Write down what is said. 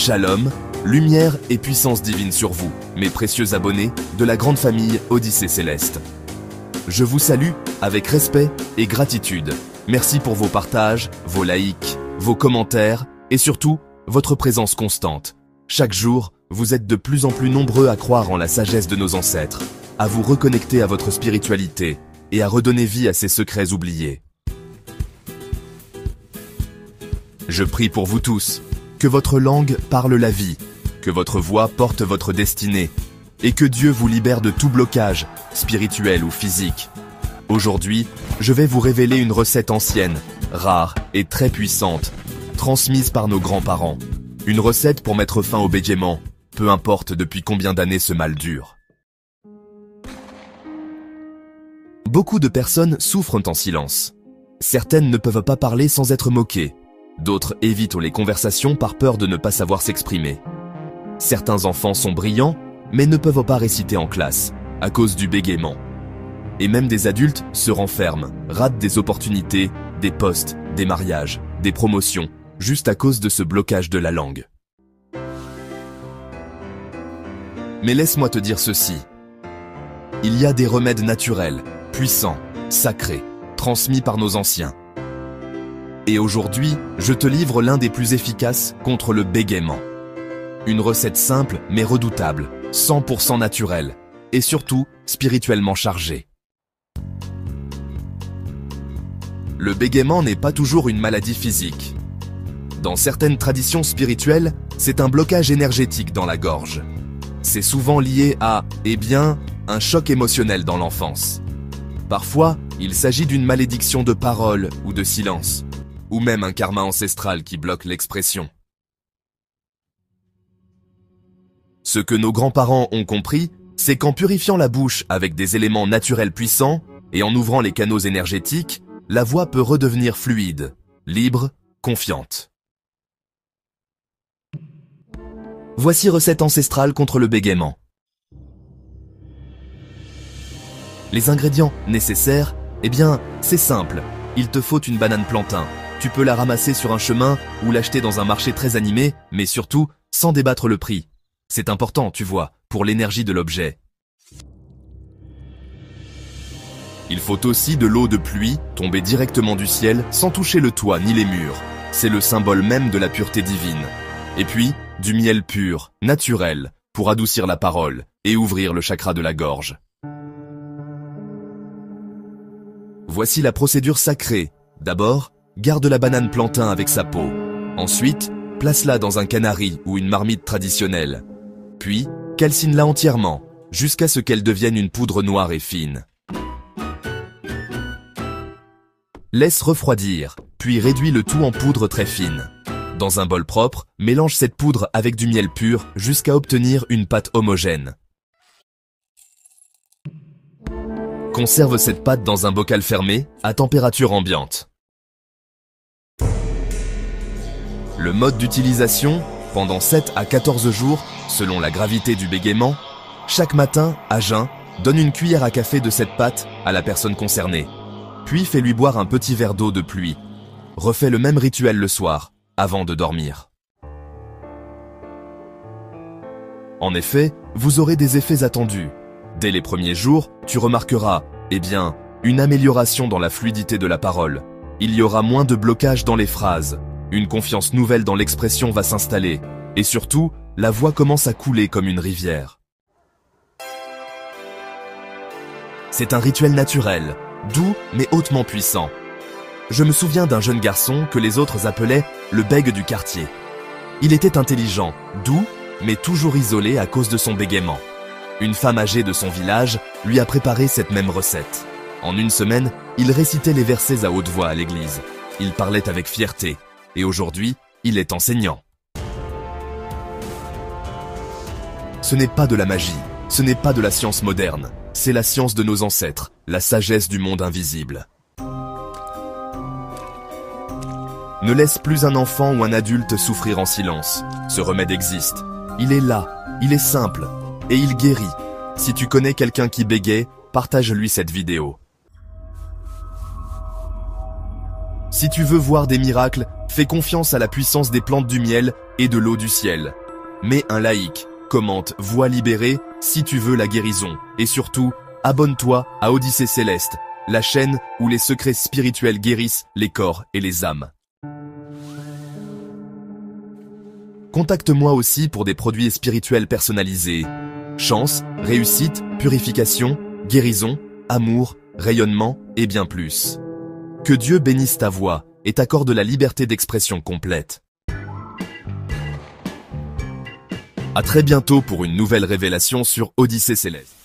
Shalom, lumière et puissance divine sur vous, mes précieux abonnés de la grande famille Odyssée Céleste. Je vous salue avec respect et gratitude. Merci pour vos partages, vos likes, vos commentaires et surtout, votre présence constante. Chaque jour, vous êtes de plus en plus nombreux à croire en la sagesse de nos ancêtres, à vous reconnecter à votre spiritualité et à redonner vie à ces secrets oubliés. Je prie pour vous tous, que votre langue parle la vie, que votre voix porte votre destinée, et que Dieu vous libère de tout blocage, spirituel ou physique. Aujourd'hui, je vais vous révéler une recette ancienne, rare et très puissante, transmise par nos grands-parents. Une recette pour mettre fin au bégaiement, peu importe depuis combien d'années ce mal dure. Beaucoup de personnes souffrent en silence. Certaines ne peuvent pas parler sans être moquées. D'autres évitent les conversations par peur de ne pas savoir s'exprimer. Certains enfants sont brillants, mais ne peuvent pas réciter en classe, à cause du bégaiement. Et même des adultes se renferment, ratent des opportunités, des postes, des mariages, des promotions, juste à cause de ce blocage de la langue. Mais laisse-moi te dire ceci. Il y a des remèdes naturels, puissants, sacrés, transmis par nos anciens. Et aujourd'hui, je te livre l'un des plus efficaces contre le bégaiement. Une recette simple mais redoutable, 100% naturelle, et surtout spirituellement chargée. Le bégaiement n'est pas toujours une maladie physique. Dans certaines traditions spirituelles, c'est un blocage énergétique dans la gorge. C'est souvent lié à, un choc émotionnel dans l'enfance. Parfois, il s'agit d'une malédiction de parole ou de silence, ou même un karma ancestral qui bloque l'expression. Ce que nos grands-parents ont compris, c'est qu'en purifiant la bouche avec des éléments naturels puissants et en ouvrant les canaux énergétiques, la voix peut redevenir fluide, libre, confiante. Voici recette ancestrale contre le bégaiement. Les ingrédients nécessaires, c'est simple. Il te faut une banane plantain. Tu peux la ramasser sur un chemin ou l'acheter dans un marché très animé, mais surtout, sans débattre le prix. C'est important, tu vois, pour l'énergie de l'objet. Il faut aussi de l'eau de pluie, tombée directement du ciel, sans toucher le toit ni les murs. C'est le symbole même de la pureté divine. Et puis, du miel pur, naturel, pour adoucir la parole et ouvrir le chakra de la gorge. Voici la procédure sacrée. D'abord, garde la banane plantain avec sa peau. Ensuite, place-la dans un canari ou une marmite traditionnelle. Puis, calcine-la entièrement, jusqu'à ce qu'elle devienne une poudre noire et fine. Laisse refroidir, puis réduis le tout en poudre très fine. Dans un bol propre, mélange cette poudre avec du miel pur jusqu'à obtenir une pâte homogène. Conserve cette pâte dans un bocal fermé, à température ambiante. Le mode d'utilisation, pendant 7 à 14 jours, selon la gravité du bégaiement, chaque matin, à jeun, donne une cuillère à café de cette pâte à la personne concernée. Puis fais-lui boire un petit verre d'eau de pluie. Refais le même rituel le soir, avant de dormir. En effet, vous aurez des effets attendus. Dès les premiers jours, tu remarqueras, une amélioration dans la fluidité de la parole. Il y aura moins de blocage dans les phrases. Une confiance nouvelle dans l'expression va s'installer. Et surtout, la voix commence à couler comme une rivière. C'est un rituel naturel, doux mais hautement puissant. Je me souviens d'un jeune garçon que les autres appelaient le bègue du quartier. Il était intelligent, doux, mais toujours isolé à cause de son bégaiement. Une femme âgée de son village lui a préparé cette même recette. En une semaine, il récitait les versets à haute voix à l'église. Il parlait avec fierté. Et aujourd'hui, il est enseignant. Ce n'est pas de la magie, ce n'est pas de la science moderne. C'est la science de nos ancêtres, la sagesse du monde invisible. Ne laisse plus un enfant ou un adulte souffrir en silence. Ce remède existe. Il est là, il est simple. Et il guérit. Si tu connais quelqu'un qui bégaie, partage-lui cette vidéo. Si tu veux voir des miracles, fais confiance à la puissance des plantes du miel et de l'eau du ciel. Mais un laïc commente Voix libérée si tu veux la guérison. Et surtout, abonne-toi à Odyssée Céleste, la chaîne où les secrets spirituels guérissent les corps et les âmes. Contacte-moi aussi pour des produits spirituels personnalisés. Chance, réussite, purification, guérison, amour, rayonnement et bien plus. Que Dieu bénisse ta voix et t'accorde la liberté d'expression complète. À très bientôt pour une nouvelle révélation sur Odyssée Céleste.